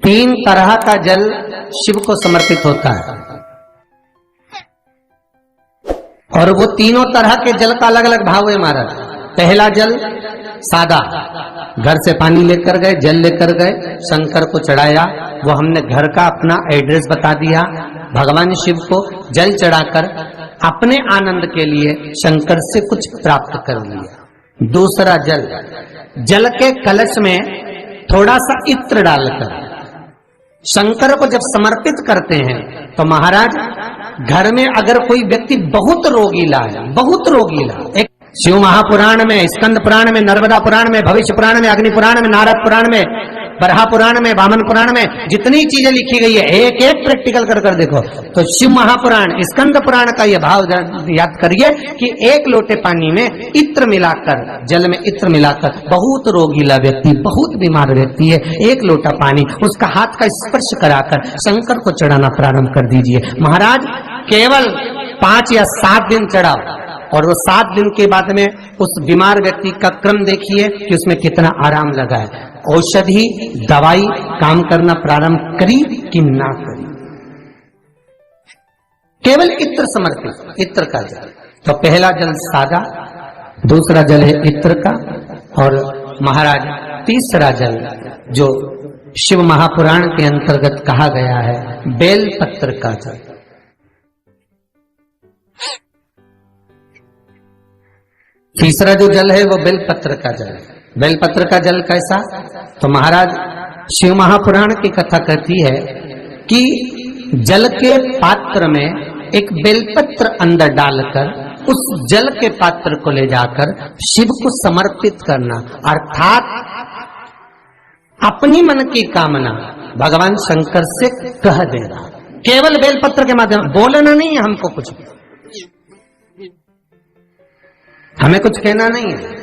तीन तरह का जल शिव को समर्पित होता है और वो तीनों तरह के जल का अलग अलग भाव है महाराज। पहला जल सादा, घर से पानी लेकर गए, जल लेकर गए, शंकर को चढ़ाया, वो हमने घर का अपना एड्रेस बता दिया, भगवान शिव को जल चढ़ाकर अपने आनंद के लिए शंकर से कुछ प्राप्त कर लिया। दूसरा जल, जल के कलश में थोड़ा सा इत्र डालकर शंकर को जब समर्पित करते हैं तो महाराज घर में अगर कोई व्यक्ति बहुत रोगीला है, बहुत रोगीला, एक शिव महापुराण में, स्कंद पुराण में, नर्मदा पुराण में, भविष्य पुराण में, अग्नि पुराण में, नारद पुराण में, बरहा पुराण में, वामन पुराण में जितनी चीजें लिखी गई है एक एक प्रैक्टिकल कर कर देखो तो शिव महापुराण, स्कंद पुराण का यह भाव याद करिए कि एक लोटे पानी में इत्र मिलाकर, जल में इत्र मिलाकर, बहुत रोगीला व्यक्ति, बहुत बीमार व्यक्ति है, एक लोटा पानी उसका हाथ का स्पर्श कराकर शंकर को चढ़ाना प्रारंभ कर दीजिए। महाराज केवल 5 या 7 दिन चढ़ाओ और वो 7 दिन के बाद में उस बीमार व्यक्ति का क्रम देखिए कि उसमें कितना आराम लगा है। औषधि दवाई काम करना प्रारंभ करी कि ना करी। केवल इत्र समर्पित, इत्र का जल। तो पहला जल सादा, दूसरा जल है इत्र का, और महाराज तीसरा जल जो शिव महापुराण के अंतर्गत कहा गया है बेल पत्र का जल। तीसरा जो जल है वो बेलपत्र का जल है। बेलपत्र का जल कैसा? तो महाराज शिव महापुराण की कथा कहती है कि जल के पात्र में एक बेलपत्र अंदर डालकर उस जल के पात्र को ले जाकर शिव को समर्पित करना, अर्थात अपनी मन की कामना भगवान शंकर से कह देना। केवल बेलपत्र के माध्यम, बोलना नहीं है हमको, कुछ हमें कुछ कहना नहीं है।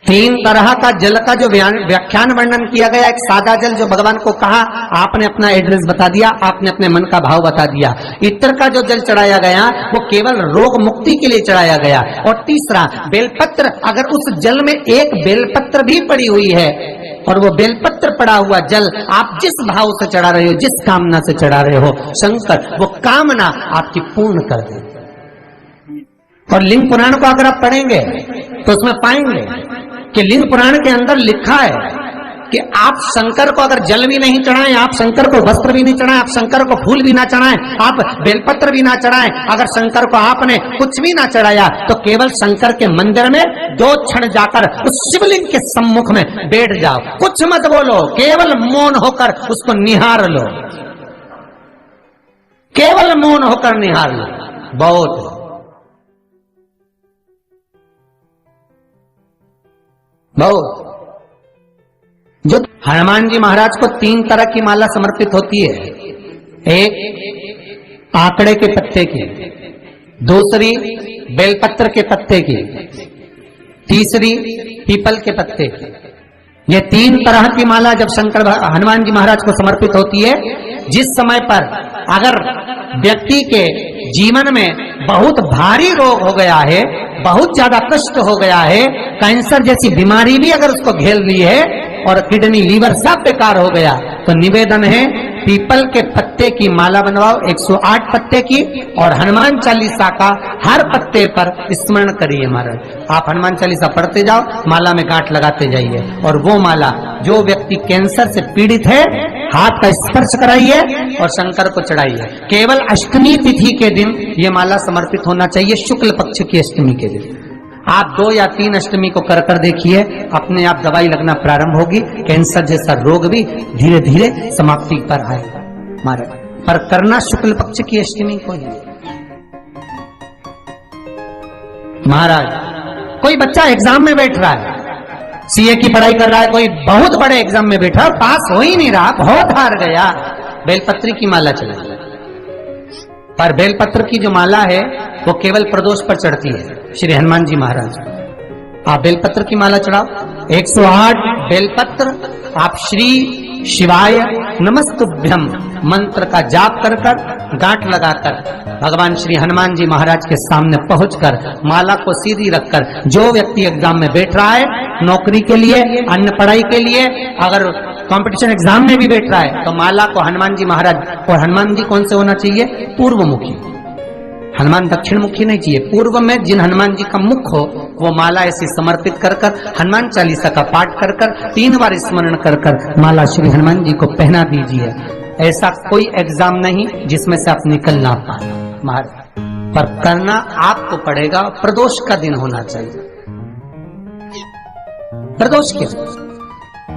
3 तरह का जल का जो व्याख्यान वर्णन किया गया, एक सादा जल जो भगवान को कहा, आपने अपना एड्रेस बता दिया, आपने अपने मन का भाव बता दिया। इत्र का जो जल चढ़ाया गया वो केवल रोग मुक्ति के लिए चढ़ाया गया। और तीसरा बेलपत्र, अगर उस जल में एक बेलपत्र भी पड़ी हुई है और वो बेलपत्र पड़ा हुआ जल आप जिस भाव से चढ़ा रहे हो, जिस कामना से चढ़ा रहे हो, शंकर वो कामना आपकी पूर्ण कर दे। और लिंग पुराण को अगर आप पढ़ेंगे तो उसमें पाएंगे कि लिंग पुराण के अंदर लिखा है कि आप शंकर को अगर जल भी नहीं चढ़ाएं, आप शंकर को वस्त्र भी नहीं चढ़ाएं, आप शंकर को फूल भी ना चढ़ाएं, आप बेलपत्र भी ना चढ़ाएं, अगर शंकर को आपने कुछ भी ना चढ़ाया तो केवल शंकर के मंदिर में 2 क्षण जाकर उस शिवलिंग के सम्मुख में बैठ जाओ, कुछ मत बोलो, केवल मौन होकर उसको निहार लो, केवल मौन होकर निहार लो। बहुत जो हनुमान जी महाराज को 3 तरह की माला समर्पित होती है, एक आंकड़े के पत्ते की, दूसरी बेलपत्र के पत्ते की, तीसरी पीपल के पत्ते की। ये 3 तरह की माला जब शंकर हनुमान जी महाराज को समर्पित होती है, जिस समय पर अगर व्यक्ति के जीवन में बहुत भारी रोग हो गया है, बहुत ज्यादा कष्ट हो गया है, कैंसर जैसी बीमारी भी अगर उसको घेर ली है और किडनी लीवर सब बेकार हो गया, तो निवेदन है पीपल के पत्ते की माला बनवाओ, 108 पत्ते की, और हनुमान चालीसा का हर पत्ते पर स्मरण करिए। महाराज आप हनुमान चालीसा पढ़ते जाओ, माला में गांठ लगाते जाइए, और वो माला जो व्यक्ति कैंसर से पीड़ित है हाथ का स्पर्श कराइए और शंकर को चढ़ाइए। केवल अष्टमी तिथि के दिन ये माला समर्पित होना चाहिए, शुक्ल पक्ष की अष्टमी के दिन। आप 2 या 3 अष्टमी को कर कर देखिए, अपने आप दवाई लगना प्रारंभ होगी, कैंसर जैसा रोग भी धीरे धीरे समाप्ति पर आएगा। महाराज पर करना शुक्ल पक्ष की अष्टमी को ही। महाराज कोई बच्चा एग्जाम में बैठ रहा है, सीए की पढ़ाई कर रहा है, कोई बहुत बड़े एग्जाम में बैठा और पास हो ही नहीं रहा, बहुत हार गया, बेलपत्री की माला चला। पर बेलपत्र की जो माला है वो केवल प्रदोष पर चढ़ती है। श्री हनुमान जी महाराज आप बेलपत्र की माला चढ़ाओ, 108 बेलपत्र आप श्री शिवाय नमस्तुभ्यम मंत्र का जाप कर कर गांठ लगाकर भगवान श्री हनुमान जी महाराज के सामने पहुंचकर माला को सीधी रखकर, जो व्यक्ति एग्जाम में बैठ रहा है, नौकरी के लिए, अन्य पढ़ाई के लिए, अगर कंपटीशन एग्जाम में भी बैठ रहा है तो माला को हनुमान जी महाराज, और हनुमान जी कौन से होना चाहिए? पूर्वमुखी। हनुमान दक्षिण मुखी नहीं चाहिए। पूर्व में जिन हनुमान जी का मुख हो वो माला ऐसी समर्पित कर कर, हनुमान चालीसा का पाठ कर कर, 3 बार स्मरण कर कर माला श्री हनुमान जी को पहना दीजिए। ऐसा कोई एग्जाम नहीं जिसमें से आप निकल ना पाए महाराज, पर करना आपको पड़ेगा। प्रदोष का दिन होना चाहिए, प्रदोष के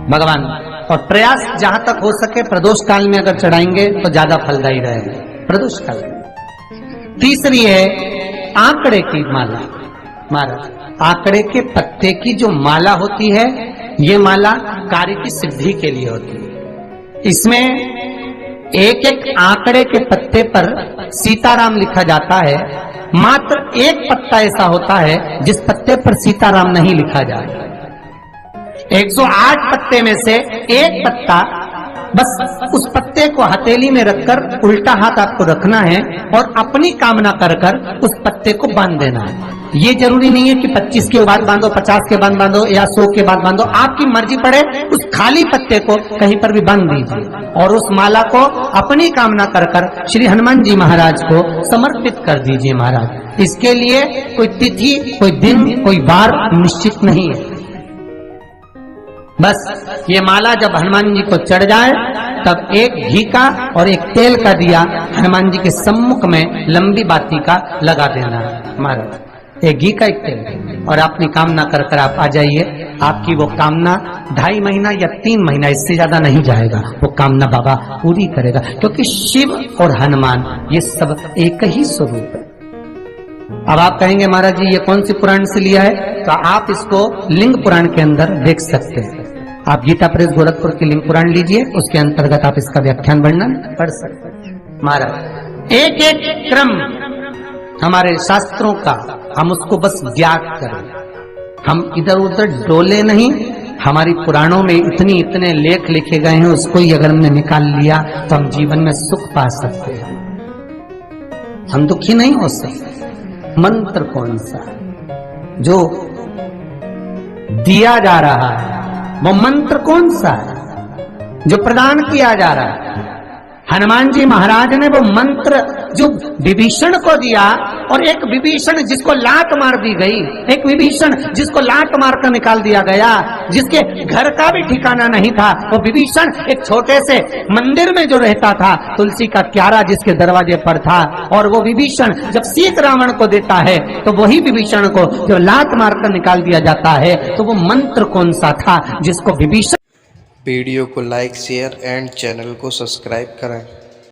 भगवान, और प्रयास जहां तक हो सके प्रदोष काल में अगर चढ़ाएंगे तो ज्यादा फलदायी रहेगा प्रदोष काल में। तीसरी है आंकड़े की माला। महाराज आंकड़े के पत्ते की जो माला होती है ये माला कार्य की सिद्धि के लिए होती है। इसमें एक एक आंकड़े के पत्ते पर सीताराम लिखा जाता है। मात्र एक पत्ता ऐसा होता है जिस पत्ते पर सीताराम नहीं लिखा जाए। 108 पत्ते में से एक पत्ता, बस उस पत्ते को हथेली में रखकर उल्टा हाथ आपको रखना है और अपनी कामना कर कर उस पत्ते को बांध देना है। ये जरूरी नहीं है कि 25 के बाद बांधो, 50 के बाद बांधो या 100 के बाद बांधो, आपकी मर्जी पड़े। उस खाली पत्ते को कहीं पर भी बांध दीजिए और उस माला को अपनी कामना कर कर श्री हनुमान जी महाराज को समर्पित कर दीजिए महाराज। इसके लिए कोई तिथि, कोई दिन, कोई वार निश्चित नहीं है। बस ये माला जब हनुमान जी को चढ़ जाए तब एक घी का और एक तेल का दिया हनुमान जी के सम्मुख में लंबी बाती का लगा देना महाराज। एक घी का, एक तेल, और अपनी कामना कर कर आप आ जाइए। आपकी वो कामना 2.5 महीना या 3 महीना, इससे ज्यादा नहीं जाएगा, वो कामना बाबा पूरी करेगा। क्योंकि शिव और हनुमान ये सब एक ही स्वरूप है। अब आप कहेंगे महाराज जी ये कौन सी पुराण से लिया है? तो आप इसको लिंग पुराण के अंदर देख सकते हैं। आप गीता प्रेस गोरखपुर की लिंग पुराण लीजिए, उसके अंतर्गत आप इसका व्याख्यान वर्णन पढ़ सकते हैं महाराज। एक एक क्रम हमारे शास्त्रों का हम उसको बस ज्ञात करें, हम इधर उधर डोले नहीं। हमारी पुराणों में इतने लेख लिखे गए हैं, उसको ही अगर हमने निकाल लिया तो हम जीवन में सुख पा सकते हैं, हम दुखी नहीं हो सकते। मंत्र कौन सा जो दिया जा रहा है, वो मंत्र कौन सा है जो प्रदान किया जा रहा है? हनुमान जी महाराज ने वो मंत्र जो विभीषण को दिया, और एक विभीषण जिसको लात मार दी गई, एक विभीषण जिसको लात मार कर निकाल दिया गया, जिसके घर का भी ठिकाना नहीं था, वो विभीषण एक छोटे से मंदिर में जो रहता था, तुलसी का क्यारा जिसके दरवाजे पर था, और वो विभीषण जब सीत रावण को देता है तो वही विभीषण को जब लात मार कर निकाल दिया जाता है, तो वो मंत्र कौन सा था जिसको विभीषण। वीडियो को लाइक, शेयर एंड चैनल को सब्सक्राइब करें।